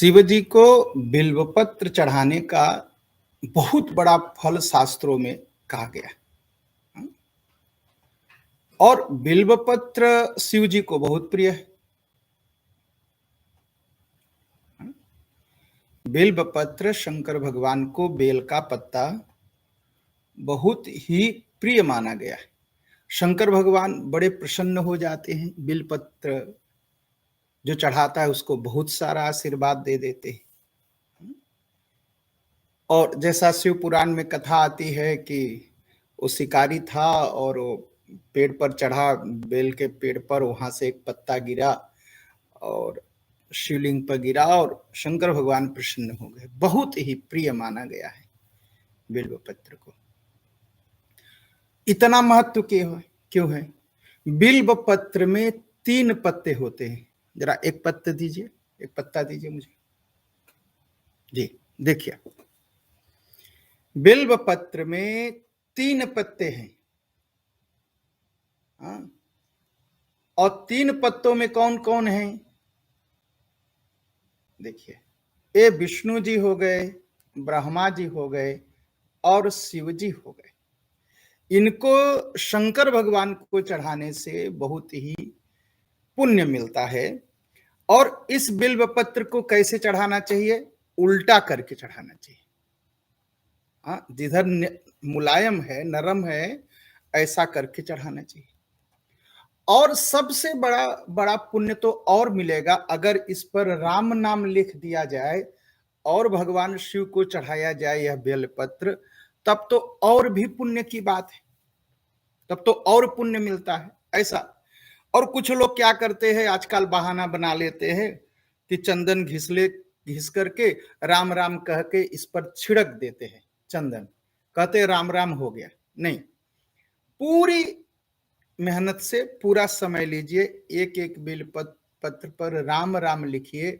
शिव जी को बिल्वपत्र चढ़ाने का बहुत बड़ा फल शास्त्रों में कहा गया है। और बिल्वपत्र शिव जी को बहुत प्रिय है। बिल्वपत्र शंकर भगवान को बेल का पत्ता बहुत ही प्रिय माना गया है। शंकर भगवान बड़े प्रसन्न हो जाते हैं। बिल्वपत्र जो चढ़ाता है उसको बहुत सारा आशीर्वाद दे देते हैं। और जैसा शिव पुराण में कथा आती है कि वो शिकारी था और वो पेड़ पर चढ़ा, बेल के पेड़ पर, वहां से एक पत्ता गिरा और शिवलिंग पर गिरा और शंकर भगवान प्रसन्न हो गए। बहुत ही प्रिय माना गया है बिल्वपत्र को। इतना महत्व क्यों है? बिल्वपत्र में 3 पत्ते होते हैं। जरा एक पत्ता दीजिए, एक पत्ता दीजिए मुझे। जी देखिए, बिल्वपत्र में 3 पत्ते हैं। हाँ, और 3 पत्तों में कौन कौन है? देखिए, ये विष्णु जी हो गए, ब्रह्मा जी हो गए और शिव जी हो गए। इनको शंकर भगवान को चढ़ाने से बहुत ही पुण्य मिलता है। और इस बिल्वपत्र को कैसे चढ़ाना चाहिए? उल्टा करके चढ़ाना चाहिए। हाँ, जिधर मुलायम है, नरम है, ऐसा करके चढ़ाना चाहिए। और सबसे बड़ा बड़ा पुण्य तो और मिलेगा अगर इस पर राम नाम लिख दिया जाए और भगवान शिव को चढ़ाया जाए यह बेलपत्र, तब तो और भी पुण्य की बात है, तब तो और पुण्य मिलता है ऐसा। और कुछ लोग क्या करते हैं आजकल, बहाना बना लेते हैं कि चंदन घिस करके राम राम कह के इस पर छिड़क देते हैं चंदन, कहते राम राम हो गया। नहीं, पूरी मेहनत से पूरा समय लीजिए, एक एक बिल्वपत्र पर राम राम लिखिए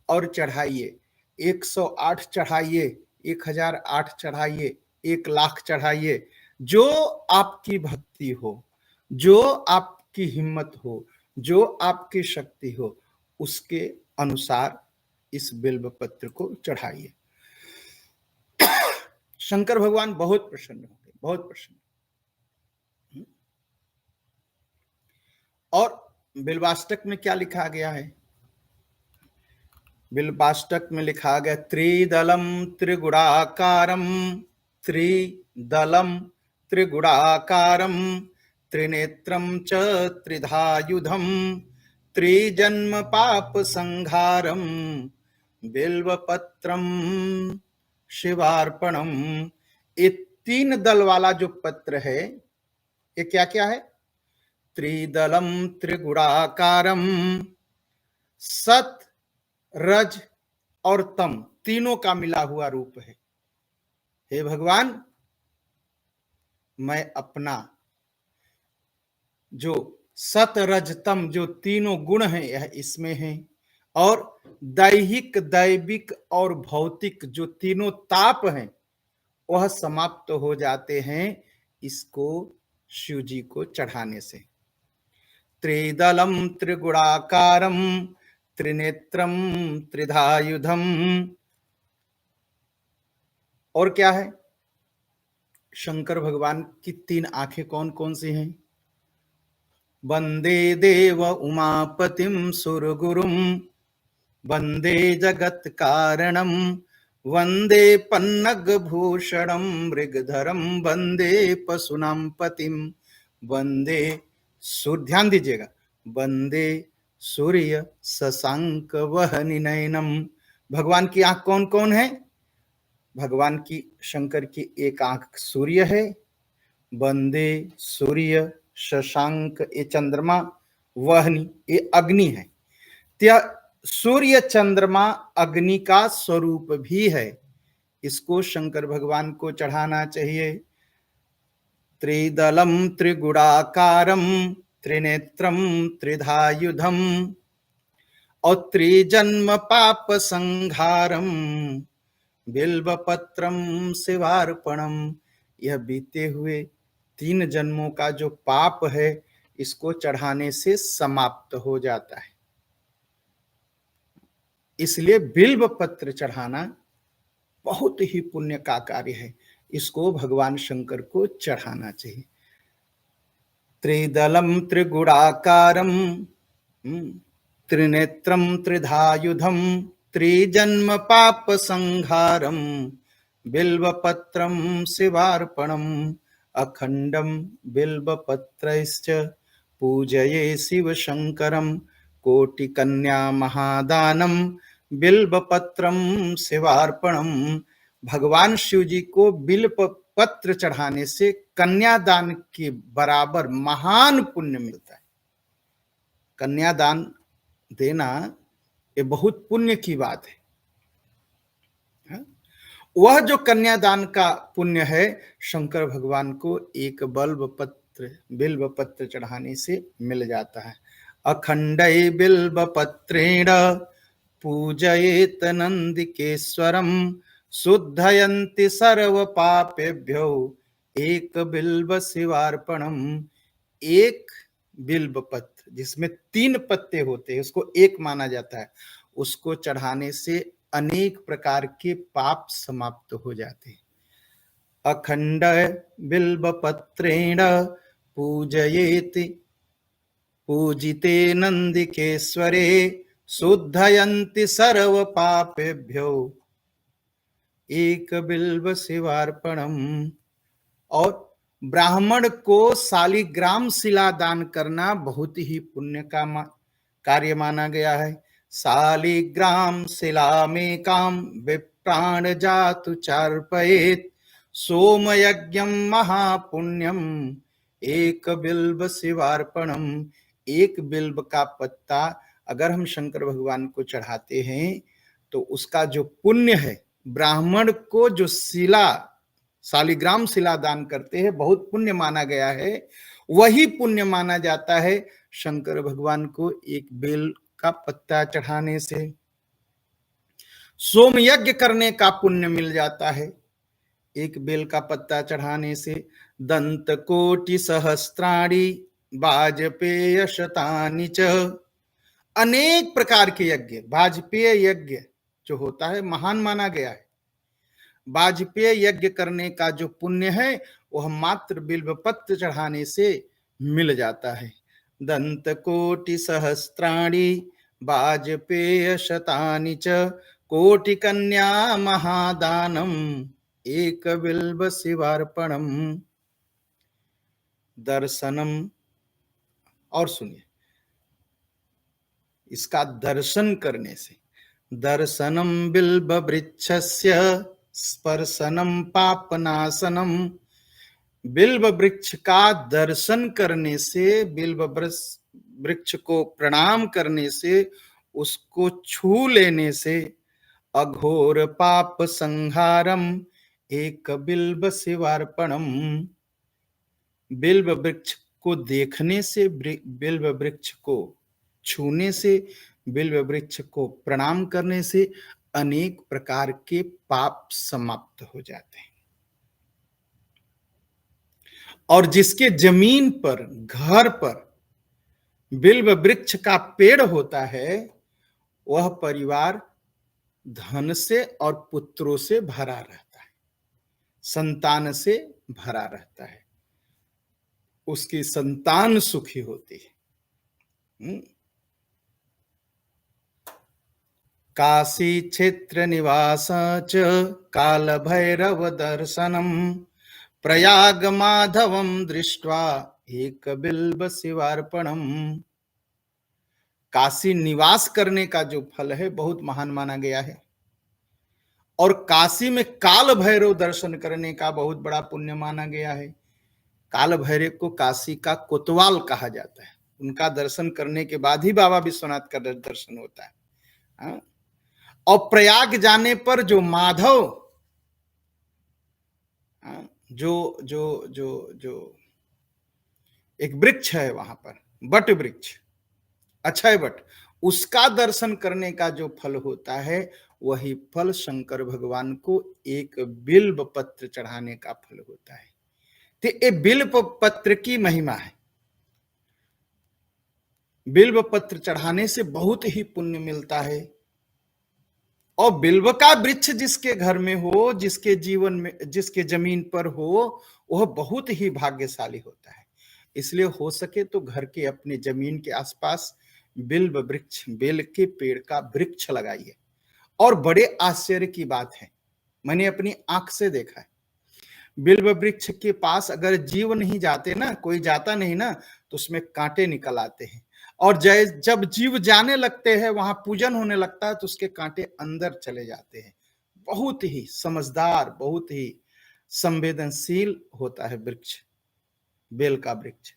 और चढ़ाइए। 108 चढ़ाइए, 1008 चढ़ाइए, 1,00,000 चढ़ाइए। जो आपकी भक्ति हो, जो आपकी हिम्मत हो, जो आपकी शक्ति हो, उसके अनुसार इस बिल्वपत्र को चढ़ाइए। शंकर भगवान बहुत प्रसन्न होंगे, बहुत प्रसन्न। और बिल्वाष्टक में क्या लिखा गया है? बिल्वाष्टक में लिखा गया, त्रिदलम त्रिगुणाकारम, त्रिदलम त्रिगुणाकारम, त्रिनेत्रम च त्रिधायुधम, त्रिजन्म पाप संहारम, बिल्वपत्रम शिवार्पणम। ये 3 दल वाला जो पत्र है, ये क्या क्या है? त्रिदलम त्रिगुणाकारम, सत रज और तम तीनों का मिला हुआ रूप है। हे भगवान, मैं अपना जो सत रज तम जो तीनों गुण हैं यह इसमें हैं, और दैहिक दैविक और भौतिक जो तीनों ताप हैं वह समाप्त हो जाते हैं इसको शिव जी को चढ़ाने से। त्रिदलम त्रिगुणाकारम, त्रिनेत्रम त्रिधायुधम। और क्या है? शंकर भगवान की 3 आंखें कौन कौन सी हैं? वंदे देव उमापतिम सुरगुरुम, वंदे जगत कारणम, वंदे पन्नग भूषणम मृगधरम, वंदे पशुनाम पतिम, वंदे ध्यान दीजिएगा, वंदे सूर्य शशांक वहनि नयनम। भगवान की आंख कौन कौन है? भगवान की, शंकर की एक आंख सूर्य है, वंदे सूर्य शशांक ये चंद्रमा, वहनि ये अग्नि है। सूर्य चंद्रमा अग्नि का स्वरूप भी है, इसको शंकर भगवान को चढ़ाना चाहिए। त्रिदलम त्रिगुणाकारम, त्रिनेत्रम त्रिधायुधम, और त्रिजन्म पाप संहारम, बिल्वपत्रम शिवार्पणम। यह बीते हुए 3 जन्मों का जो पाप है इसको चढ़ाने से समाप्त हो जाता है। इसलिए बिल्व पत्र चढ़ाना बहुत ही पुण्य का कार्य है, इसको भगवान शंकर को चढ़ाना चाहिए। त्रिदलम त्रिगुणाकारम त्रिनेत्रम त्रिधायुधम त्रिजन्म पाप संहारम बिल्वपत्रम शिवार्पणम अखंडम बिल्वपत्रैश्च पूजये शिव शंकरम कोटि कन्या महादानम बिल्वपत्रम शिवार्पणम। भगवान शिव जी को बिल्व पत्र चढ़ाने से कन्यादान के बराबर महान पुण्य मिलता है। कन्यादान देना ये बहुत पुण्य की बात है। वह जो कन्यादान का पुण्य है शंकर भगवान को एक बिल्व पत्र चढ़ाने से मिल जाता है। अखंडै बिल्व पत्रेण पूजयेत नंदिकेश्वरम शुद्धयन्ति सर्व पापेभ्यो एक बिल्व शिवार्पणम। एक बिल्व पत्र जिसमें 3 पत्ते होते हैं उसको एक माना जाता है, उसको चढ़ाने से अनेक प्रकार के पाप समाप्त हो जाते हैं। अखंड बिल्व पत्रेण पूजयेति पूजिते नंदिकेश्वरे शुद्धयन्ति सर्व पापेभ्यो एक बिल्व शिवार्पणम। और ब्राह्मण को शालिग्राम शिला दान करना बहुत ही पुण्य का कार्य माना गया है। शालिग्राम शिला में काम विप्राण जातु चार्पयेत सोमयज्ञम महापुण्यम एक बिल्व शिवार्पणम। एक बिल्व का पत्ता अगर हम शंकर भगवान को चढ़ाते हैं तो उसका जो पुण्य है, ब्राह्मण को जो शिला शालिग्राम शिला दान करते हैं बहुत पुण्य माना गया है, वही पुण्य माना जाता है शंकर भगवान को एक बेल का पत्ता चढ़ाने से। सोम यज्ञ करने का पुण्य मिल जाता है एक बेल का पत्ता चढ़ाने से। दंत कोटि सहस्त्राणी वाजपेय शतानि च। अनेक प्रकार के यज्ञ, वाजपेय यज्ञ जो होता है महान माना गया है। वाजपेय यज्ञ करने का जो पुण्य है वह मात्र बिल्व पत्र चढ़ाने से मिल जाता है। दंत कोटि सहस्त्राणी वाजपेय शतानि च कोटि कन्या महादानम एक बिल्व शिवार्पणम। दर्शनम, और सुनिए, इसका दर्शन करने से, दर्शनम बिल्व वृक्षस्य स्पर्शनम पापनाशनम। बिल्व वृक्ष का दर्शन करने से, बिल्व वृक्ष को प्रणाम करने से, उसको छू लेने से अघोर पाप संहारम एक बिल्व शिवार्पणम। बिल्व वृक्ष को देखने से, बिल्व वृक्ष को छूने से, बिल्व वृक्ष को प्रणाम करने से अनेक प्रकार के पाप समाप्त हो जाते हैं। और जिसके जमीन पर, घर पर बिल्व वृक्ष का पेड़ होता है वह परिवार धन से और पुत्रों से भरा रहता है, संतान से भरा रहता है, उसकी संतान सुखी होती है। काशी क्षेत्र निवास च काल भैरव दर्शनम प्रयाग माधवम दृष्ट्वा एक बिल्व शिवार्पणम। काशी निवास करने का जो फल है बहुत महान माना गया है। और काशी में काल भैरव दर्शन करने का बहुत बड़ा पुण्य माना गया है। काल भैरव को काशी का कोतवाल कहा जाता है। उनका दर्शन करने के बाद ही बाबा विश्वनाथ का दर्शन होता है। और प्रयाग जाने पर जो माधव, जो जो जो जो एक वृक्ष है वहां पर, बट वृक्ष, अक्षय बट, उसका दर्शन करने का जो फल होता है वही फल शंकर भगवान को एक बिल्व पत्र चढ़ाने का फल होता है। तो ये बिल्व पत्र की महिमा है। बिल्व पत्र चढ़ाने से बहुत ही पुण्य मिलता है। और बिल्व का वृक्ष जिसके घर में हो, जिसके जीवन में, जिसके जमीन पर हो, वह बहुत ही भाग्यशाली होता है। इसलिए हो सके तो घर के अपने जमीन के आसपास बिल्व वृक्ष, बेल के पेड़ का वृक्ष लगाइए। और बड़े आश्चर्य की बात है, मैंने अपनी आंख से देखा है, बिल्व वृक्ष के पास अगर जीव नहीं जाते ना, कोई जाता नहीं ना, तो उसमें कांटे निकल आते हैं। और जब जीव जाने लगते हैं, वहां पूजन होने लगता है, तो उसके कांटे अंदर चले जाते हैं। बहुत ही समझदार, बहुत ही संवेदनशील होता है वृक्ष, बेल का वृक्ष,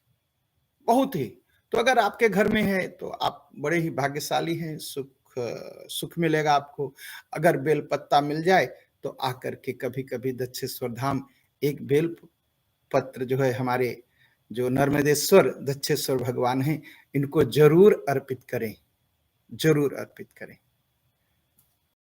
बहुत ही। तो अगर आपके घर में है तो आप बड़े ही भाग्यशाली हैं, सुख मिलेगा आपको। अगर बेल पत्ता मिल जाए तो आकर के कभी कभी दक्षेश्वर धाम एक बेल पत्र जो है, हमारे जो नर्मदेश्वर दक्षेश्वर भगवान हैं, इनको जरूर अर्पित करें, जरूर अर्पित करें।